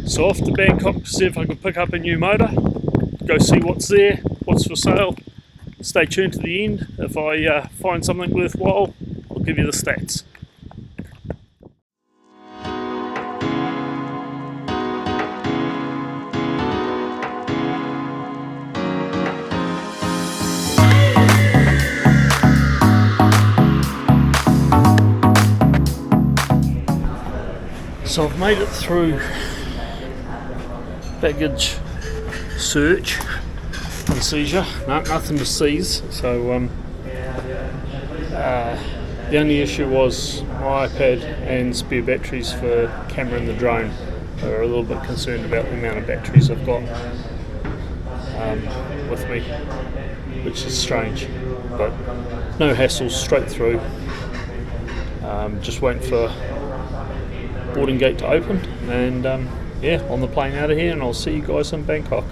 So off to Bangkok to see if I can pick up a new motor, go see what's there, what's for sale. Stay tuned to the end. If I find something worthwhile, I'll give you the stats. So I've made it through baggage search and seizure. No, nothing to seize. So the only issue was my iPad and spare batteries for camera and the drone. They were a little bit concerned about the amount of batteries I've got with me, which is strange, but no hassles, straight through. Just waiting for boarding gate to open, and on the plane out of here, and I'll see you guys in Bangkok.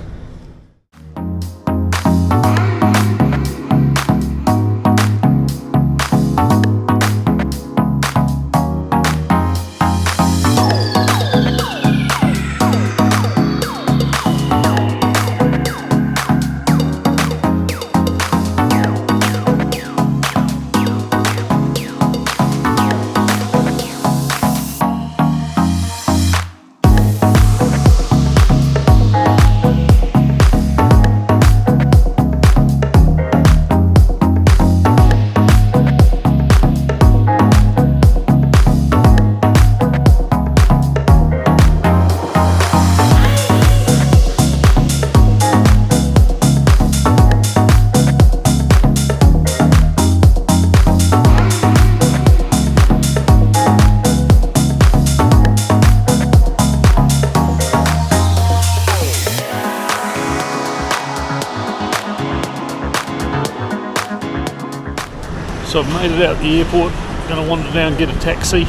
So I've made it out the airport, going to wander down, get a taxi,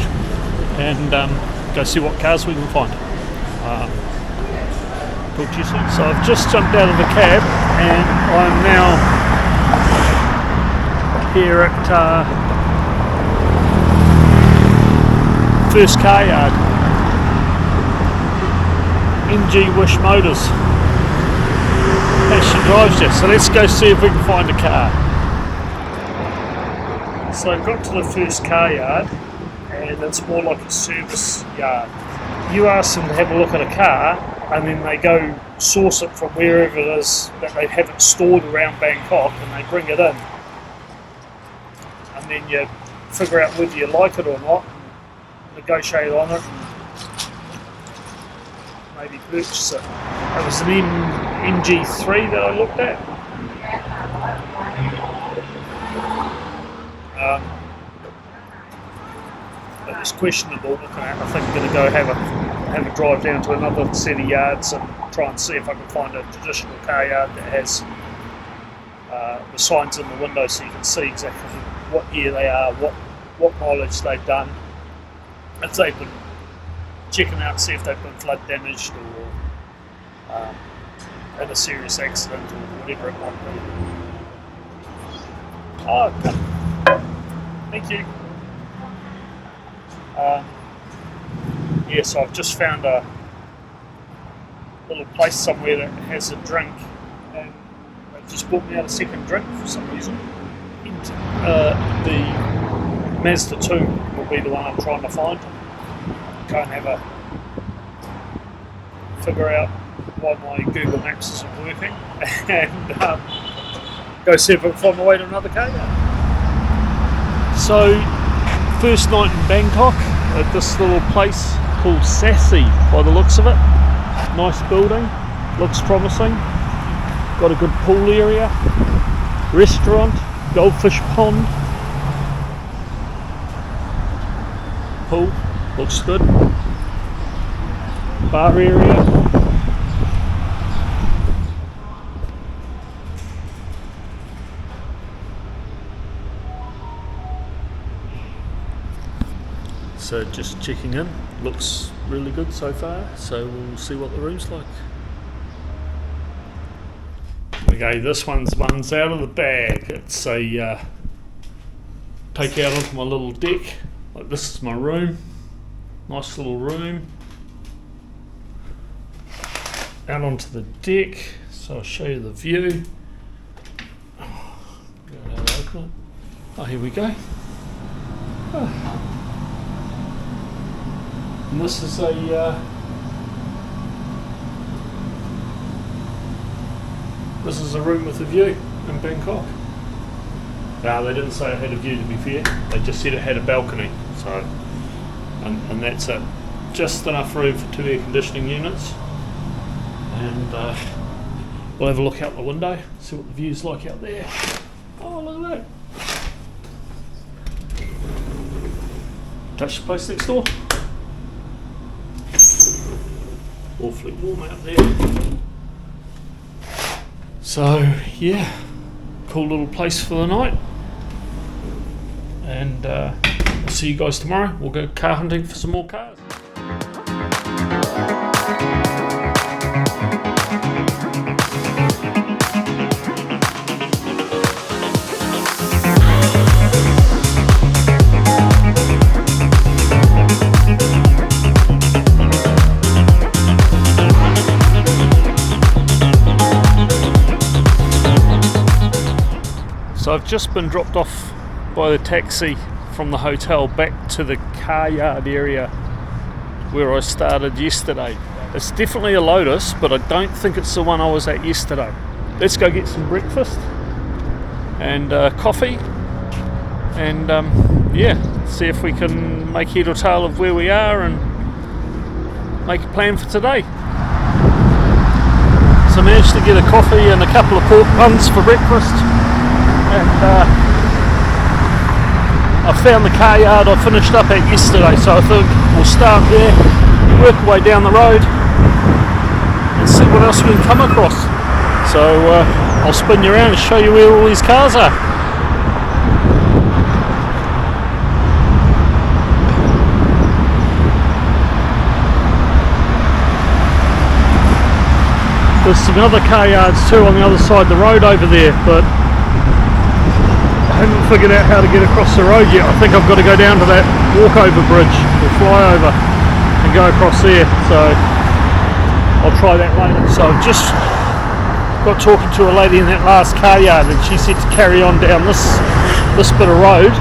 and go see what cars we can find. Talk to you soon. So I've just jumped out of the cab, and I'm now here at First Car Yard, NG Wish Motors. That she drives you. So let's go see if we can find a car. So I got to the First Car Yard, and it's more like a service yard. You ask them to have a look at a car, and then they go source it from wherever it is that they have it stored around Bangkok, and they bring it in. And then you figure out whether you like it or not, negotiate on it, and maybe purchase it. It was an MG3 that I looked at. It was questionable looking at. I think I'm going to go have a drive down to another set of yards and try and see if I can find a traditional car yard that has the signs in the window so you can see exactly what year they are, what mileage they've done, if they've been checking out, see if they've been flood damaged or had a serious accident or whatever it might be. Oh, okay. Thank you. So I've just found a little place somewhere that has a drink, and they just bought me out a second drink for some reason. The Mazda 2 will be the one I'm trying to find. Go and figure out why my Google Maps isn't working, and go see if I can find my way to another car yard. So, first night in Bangkok at this little place called Sassy by the looks of it. Nice building, looks promising. Got a good pool area, restaurant, goldfish pond. Pool, looks good. Bar area. So just checking in, looks really good so far, so we'll see what the room's like. Okay, this one's out of the bag. It's a take out onto my little deck. Like, this is my room, nice little room. out onto the deck, so I'll show you the view. Open it. Oh, here we go. And this is a room with a view in Bangkok. No, they didn't say it had a view, to be fair. They just said it had a balcony. So, and that's it. Just enough room for 2 air conditioning units. And we'll have a look out the window, see what the view's like out there. Oh, look at that. Touch the place next door. Awfully warm out there. So, yeah, cool little place for the night. And I'll see you guys tomorrow. We'll go car hunting for some more cars. So I've just been dropped off by the taxi from the hotel back to the car yard area where I started yesterday. It's definitely a Lotus, but I don't think it's the one I was at yesterday. Let's go get some breakfast and coffee and yeah, see if we can make head or tail of where we are and make a plan for today. So I managed to get a coffee and a couple of pork buns for breakfast. And I found the car yard I finished up at yesterday, so I think we'll start there, work our way down the road and see what else we can come across. So I'll spin you around and show you where all these cars are. There's some other car yards too on the other side of the road over there, but I haven't figured out how to get across the road yet. I think I've got to go down to that walkover bridge or flyover and go across there, so I'll try that later. So I've just got talking to a lady in that last car yard and she said to carry on down this bit of road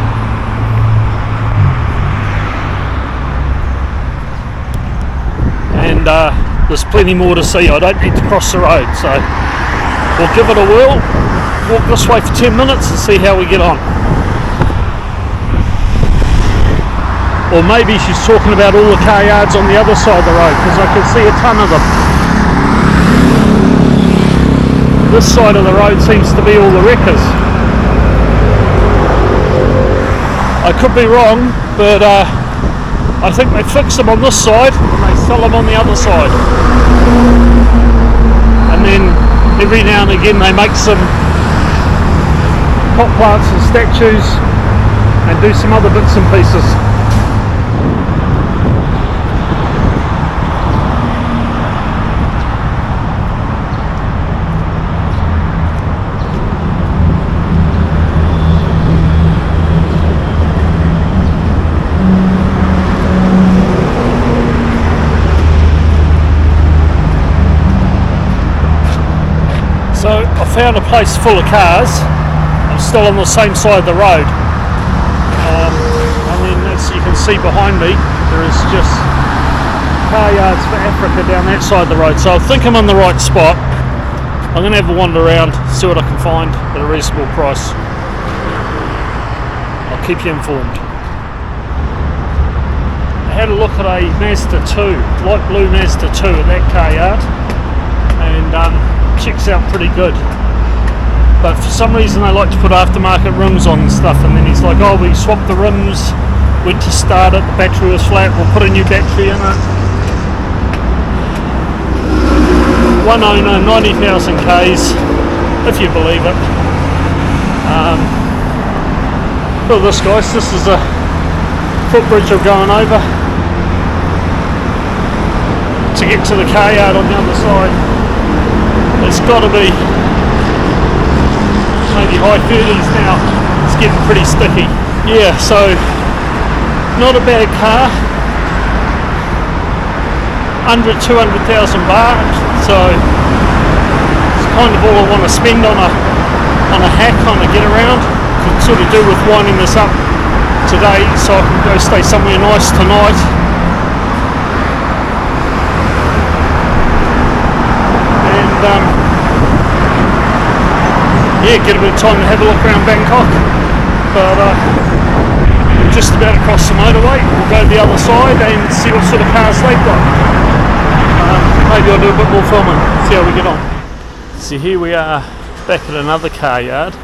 and there's plenty more to see. I don't need to cross the road, so we'll give it a whirl. Walk this way for 10 minutes and see how we get on. Or maybe she's talking about all the car yards on the other side of the road, because I can see a ton of them. This side of the road seems to be all the wreckers. I could be wrong, but I think they fix them on this side and they sell them on the other side. And then every now and again they make some pot plants and statues and do some other bits and pieces. So I found a place full of cars. I'm still on the same side of the road, and then as you can see behind me there is just car yards for Africa down that side of the road, so I think I'm in the right spot. I'm going to have a wander around, see what I can find at a reasonable price. I'll keep you informed. I had a look at a Mazda 2, light blue Mazda 2 at that car yard, and checks out pretty good. But for some reason they like to put aftermarket rims on and stuff, and then he's like, oh, we swapped the rims, went to start it, the battery was flat, we'll put a new battery in it. One owner, 90,000 Ks, if you believe it. Look at this, guys, this is a footbridge I'm going over to get to the car yard on the other side. It's got to be maybe high 30s now. It's getting pretty sticky. Yeah, so not a bad car. Under 200,000 baht. So it's kind of all I want to spend on a hack, on a get around. Could sort of do with winding this up today so I can go stay somewhere nice tonight. And yeah, get a bit of time to have a look around Bangkok. But we're just about across the motorway. We'll go to the other side and see what sort of cars they've got. Maybe I'll do a bit more filming, see how we get on. So here we are back at another car yard,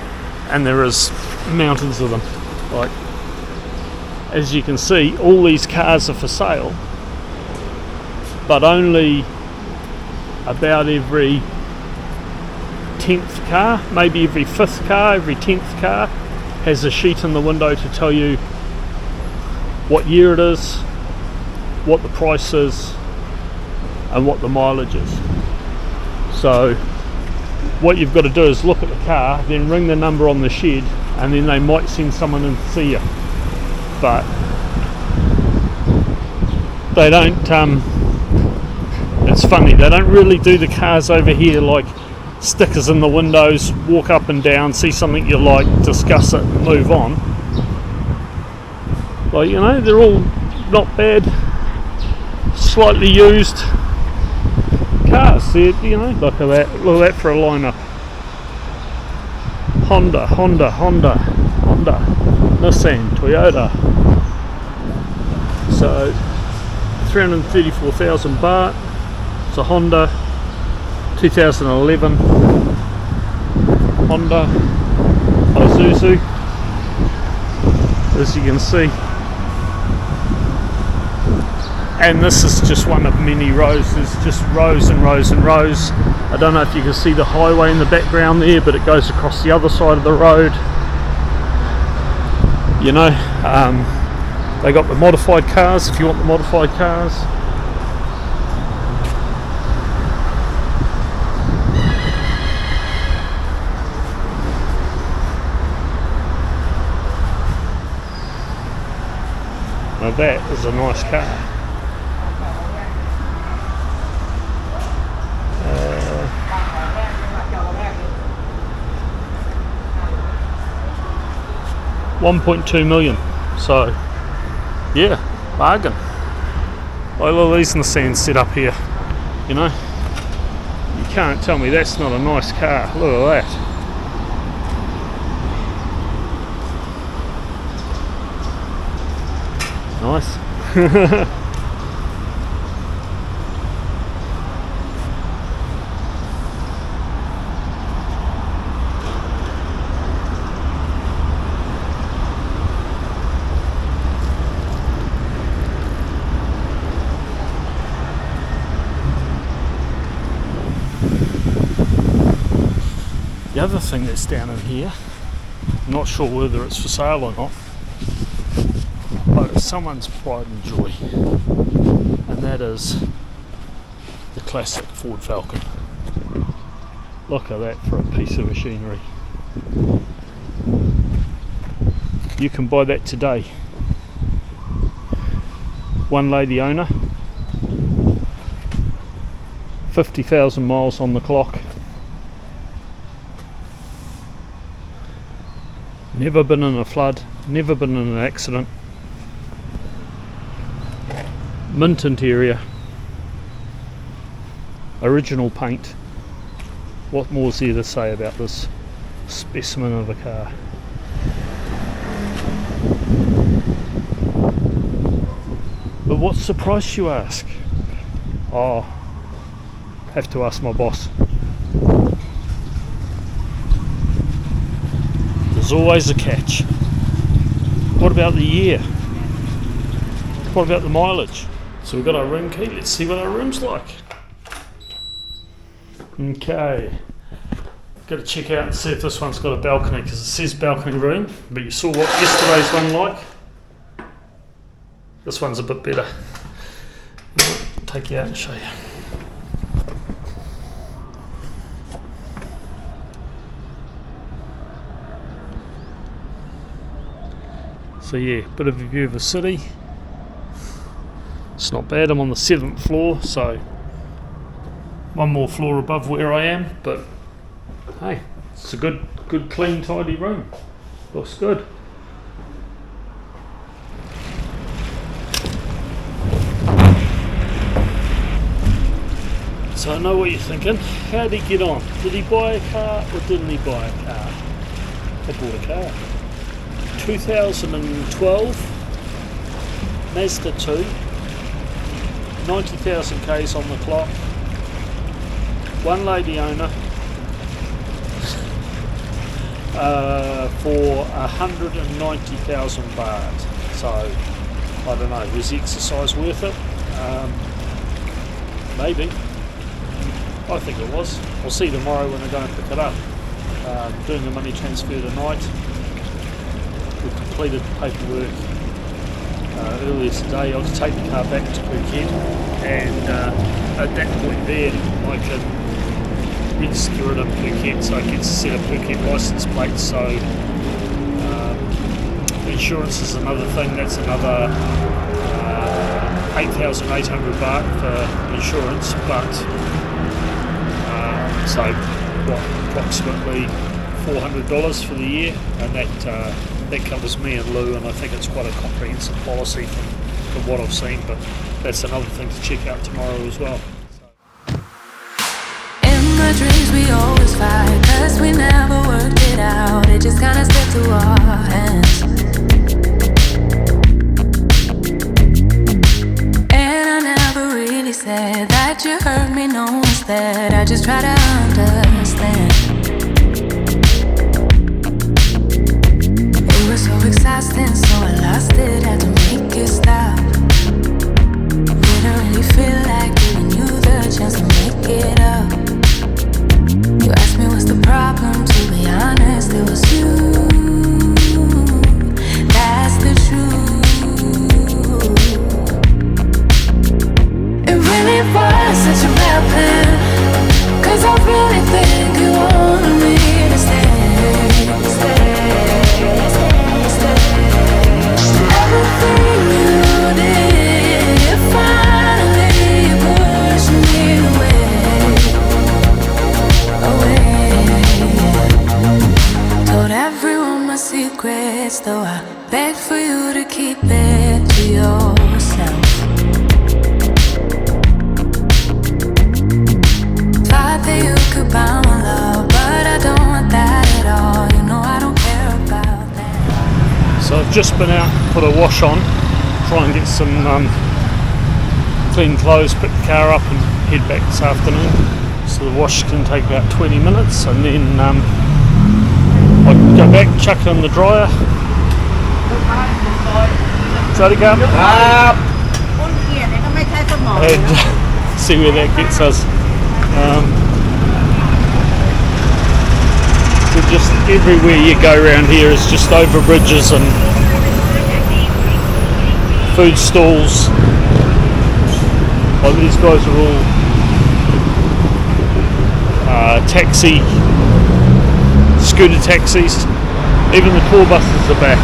and there is mountains of them. Like, as you can see, all these cars are for sale, but only about every 10th car, maybe every 5th car, every 10th car has a sheet in the window to tell you what year it is, what the price is, and what the mileage is. So what you've got to do is look at the car, then ring the number on the shed, and then they might send someone in to see you. But they don't, it's funny, they don't really do the cars over here like stickers in the windows, walk up and down, see something you like, discuss it, and move on. Like, you know, they're all not bad, slightly used cars. They're, you know, look at that for a lineup. Honda, Nissan, Toyota. So 334,000 baht. It's a Honda 2011 Honda Isuzu, as you can see. And this is just one of many rows. There's just rows and rows and rows. I don't know if you can see the highway in the background there, but it goes across the other side of the road. You know, they got the modified cars if you want the modified cars. Now that is a nice car. $1.2 million. So yeah, bargain. Like all these Nissans set up here, you know, you can't tell me that's not a nice car. Look at that. Nice. The other thing that's down in here, I'm not sure whether it's for sale or not, but it's someone's pride and joy, and that is the classic Ford Falcon. Look at that for a piece of machinery. You can buy that today. One lady owner, 50,000 miles on the clock. Never been in a flood, never been in an accident. Mint interior. Original paint. What more is there to say about this specimen of a car? But what's the price, you ask? Oh, have to ask my boss. There's always a catch. What about the year? What about the mileage? So we've got our room key. Let's see what our room's like. Okay. Got to check out and see if this one's got a balcony, because it says balcony room, but you saw what yesterday's one like. This one's a bit better. I'll take you out and show you. So yeah, bit of a view of the city. It's not bad. I'm on the 7th floor, so one more floor above where I am, but hey, it's a good, clean, tidy room. Looks good. So I know what you're thinking. How did he get on? Did he buy a car or didn't he buy a car? He bought a car. 2012 Mazda 2. 90,000 Ks on the clock. One lady owner. For 190,000 baht. So I don't know. Was the exercise worth it? Maybe. I think it was. I'll see tomorrow when I go and pick it up. Doing the money transfer tonight. We've completed the paperwork earlier today. I'll take the car back to Phuket, and at that point there I can register it in Phuket, so I get to set a Phuket license plate. So insurance is another thing. That's another 8,800 baht for insurance, but so approximately $400 for the year, and that covers me and Lou, and I think it's quite a comprehensive policy from what I've seen, but that's another thing to check out tomorrow as well. In my dreams we always fight, 'cause we never worked it out, it just kinda slipped through our hands. And I never really said that you hurt me, no instead I just try to understand. It was so exhausting, so I lost it, had to make it stop. Didn't really feel like giving you the chance to make it up. You asked me what's the problem, to be honest, it was you. That's the truth. It really was such a bad plan, 'cause I really think you wanted me to stay. Everything you did, it finally pushed me away. Told everyone my secrets, though I begged for you to keep it to yourself. Thought that you could buy my love, but I don't want that at all. You know I don't care about that. So I've just been out, put a wash on, try and get some clean clothes, pick the car up and head back this afternoon. So the wash can take about 20 minutes, and then I can go back, chuck it in the dryer. Try to go up and see where that gets us. So just everywhere you go around here is just over bridges and food stalls. Like these guys are all scooter taxis. Even the tour buses are back.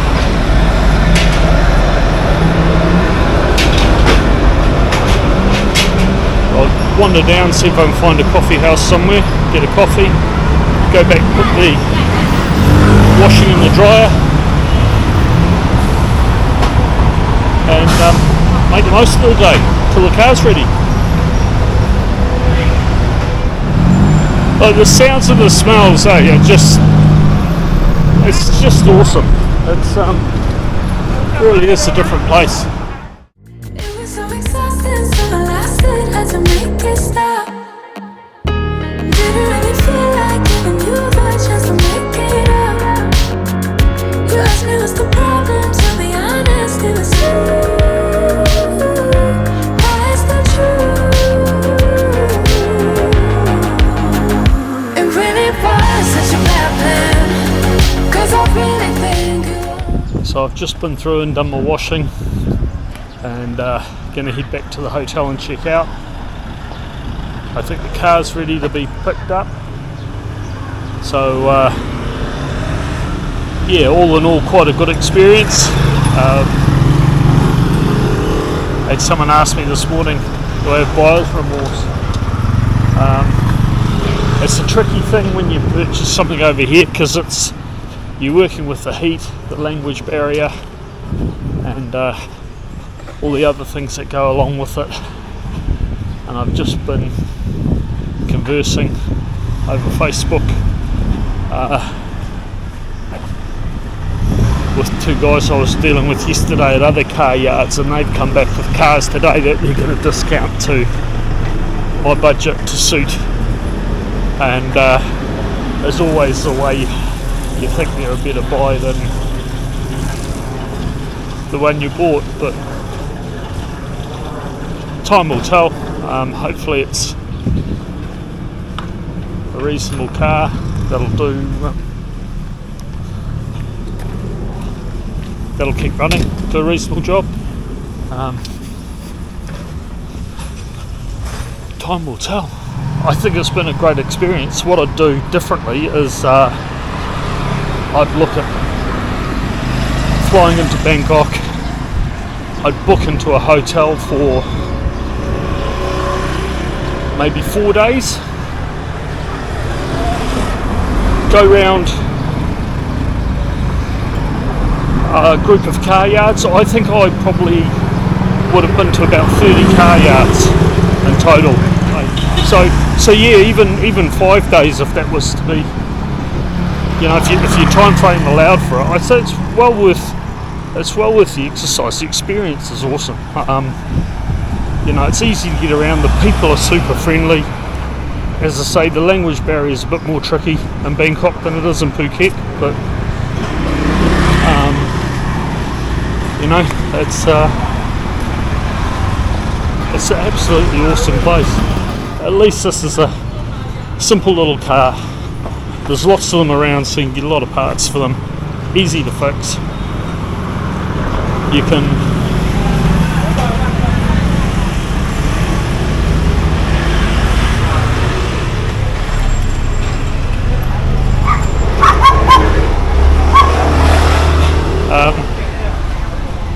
I'll wander down, see if I can find a coffee house somewhere, get a coffee, go back, put the washing in the dryer, and make the most of the day till the car's ready. Like the sounds and the smells, it's just awesome. It's really is a different place. It was so exhausting, so I lost it, had to make it stop. Didn't really feel like giving you the chance to make it up. You asked me what's the problem, to be honest, it was you. That's the truth. It really was such a bad plan, 'cause I really think you want. So I've just been through and done my washing, and gonna head back to the hotel and check out. I think the car's ready to be picked up. So yeah, all in all, quite a good experience. Had someone ask me this morning, do I have buyer's remorse? tricky thing when you purchase something over here, because you're working with the heat, the language barrier, and all the other things that go along with it. And I've just been conversing over Facebook with two guys I was dealing with yesterday at other car yards, and they've come back with cars today that they're going to discount to my budget to suit. And as always, the way you think they're a better buy than the one you bought, but time will tell. Hopefully it's a reasonable car that'll do, that'll keep running, do a reasonable job. Time will tell. I think it's been a great experience. What I'd do differently is I'd look at flying into Bangkok. I'd book into a hotel for maybe 4 days, go round a group of car yards. I think I probably would have been to about 30 car yards in total. So yeah, even 5 days, if that was to be, you know, if your time frame allowed for it, I'd say it's well worth the exercise. The experience is awesome. You know, it's easy to get around. The people are super friendly. As I say, the language barrier is a bit more tricky in Bangkok than it is in Phuket, but you know, it's an absolutely awesome place. At least this is a simple little car. There's lots of them around, so you can get a lot of parts for them. Easy to fix. You can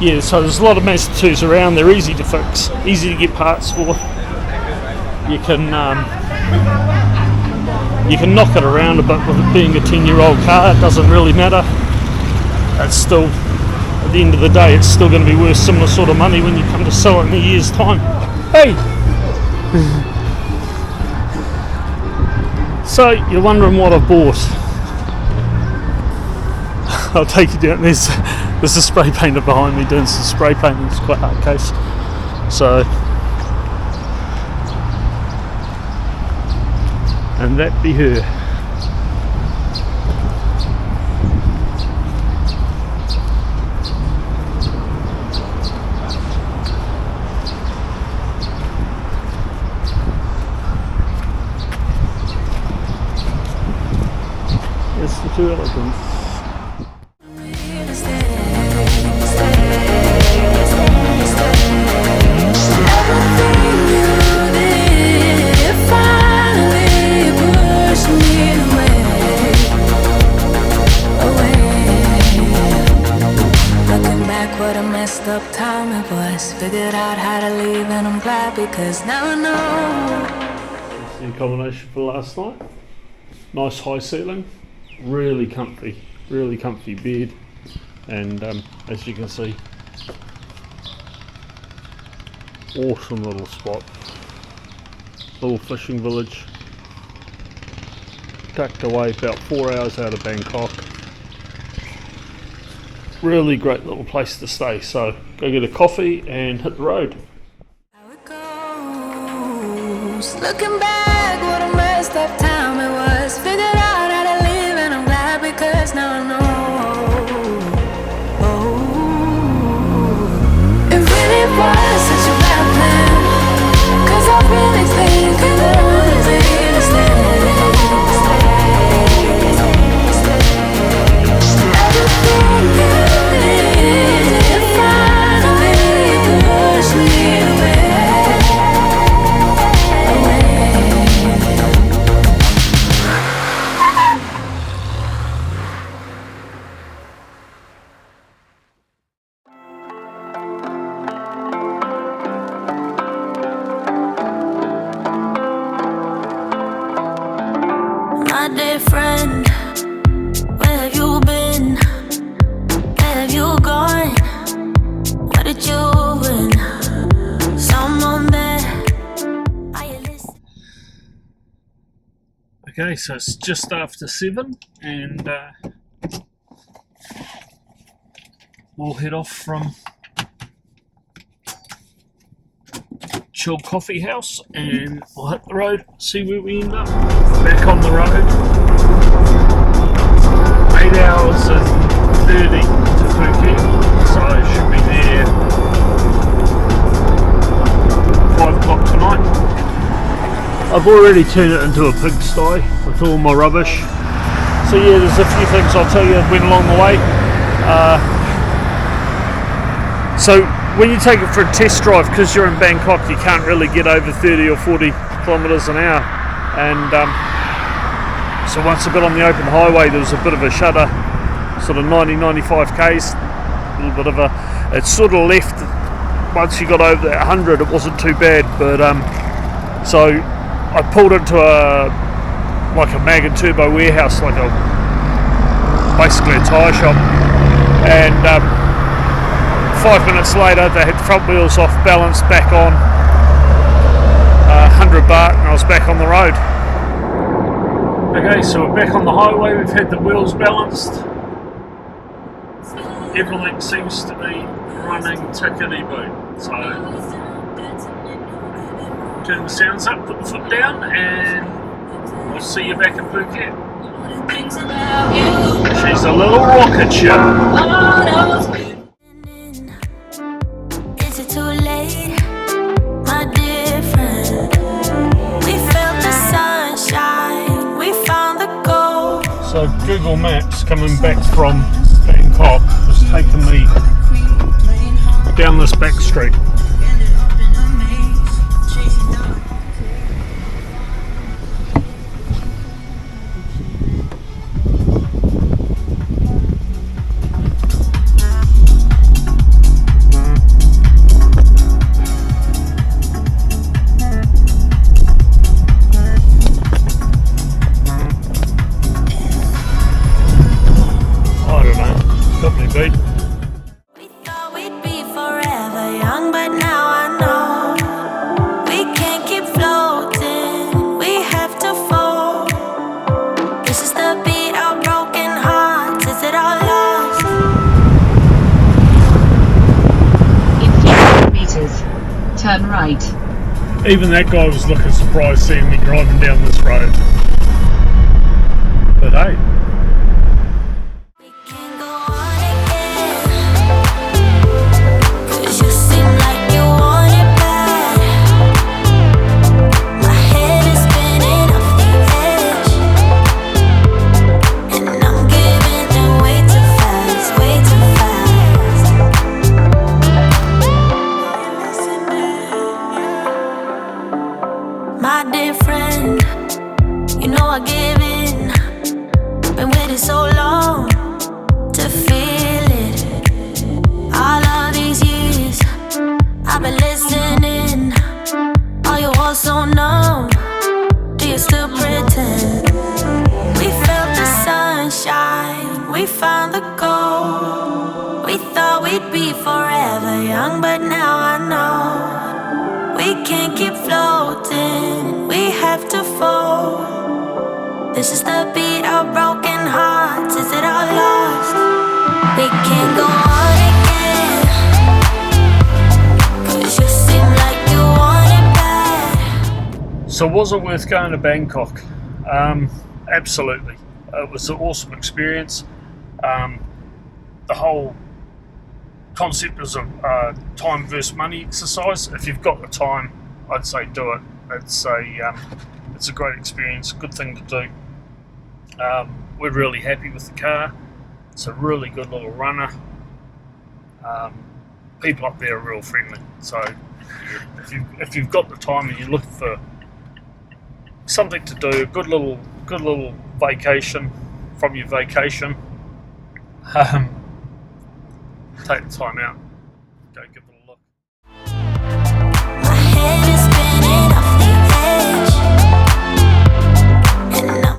yeah, so there's a lot of Mazda 2s around. They're easy to fix, easy to get parts for. You can knock it around a bit with it being a 10-year-old car. It doesn't really matter. It's still, at the end of the day, it's still going to be worth similar sort of money when you come to sell it in a year's time. Hey! So, you're wondering what I bought. I'll take you down. There's a spray painter behind me doing some spray painting. It's quite hard case. So, and that be her. It's the two elegants. Up time it was, figured out how to leave, and I'm glad because now I know. That's the accommodation for last night. Nice high ceiling, really comfy bed, and as you can see, awesome little spot, little fishing village, tucked away about 4 hours out of Bangkok. Really great little place to stay, so go get a coffee and hit the road. How it goes. Looking back, what a messed up time it was. Figured out how to live, and I'm glad because now I know. It really was such a bad plan, 'cause I really think that I was here to stay. dear friend, where have you been? Where have you gone? Where did you win? Someone there, are you listening? Okay, so it's just after 7 and we'll head off from Chill Coffee House and we'll hit the road, see where we end up. Back on the road. 8 hours and 30 to Phuket, so I should be there 5 o'clock tonight. I've already turned it into a pigsty with all my rubbish. So yeah, there's a few things I'll tell you that went along the way. So when you take it for a test drive, because you're in Bangkok, you can't really get over 30 or 40 kilometres an hour. And so once I got on the open highway, there was a bit of a shudder, sort of 90-95 k's, a little bit of a, it sort of left, once you got over 100 it wasn't too bad, but so I pulled into like a Mag and Turbo warehouse, basically a tyre shop, and 5 minutes later they had the front wheels off balance, back on, 100 baht, and I was back on the road. Okay, so we're back on the highway, we've had the wheels balanced, everything seems to be running tickety-boo, so turn the sounds up, put the foot down, and we'll see you back in Phuket. She's a little rocket ship. Is it too late, my dear friend? We felt the sunshine, we found the gold. So Google Maps coming back from Bangkok has taken me down this back street. Turn right. Even that guy was looking surprised seeing me driving down this road. But hey. We can go on again, 'cause you seem like you want it bad. My head is spinning off the edge, and I'm giving in way too fast, way too fast. My dear friend, you know I give in. Been waiting so long to feel it. All of these years I've been listening. Are you all so numb? Do you still pretend? We felt the sunshine, we found the gold. We thought we'd be forever young, but now I know we can't keep floating, we have to fall. This is the beat of broken hearts, is it all lost? We can't go on again, 'cause you seem like you want it bad. So was it worth going to Bangkok? Absolutely. It was an awesome experience. The whole concept is a time versus money exercise. If you've got the time, I'd say do it. It's a great experience, good thing to do. We're really happy with the car. It's a really good little runner. People up there are real friendly. So if you've got the time and you're looking for something to do, a good little vacation from your vacation, take the time out. Go give them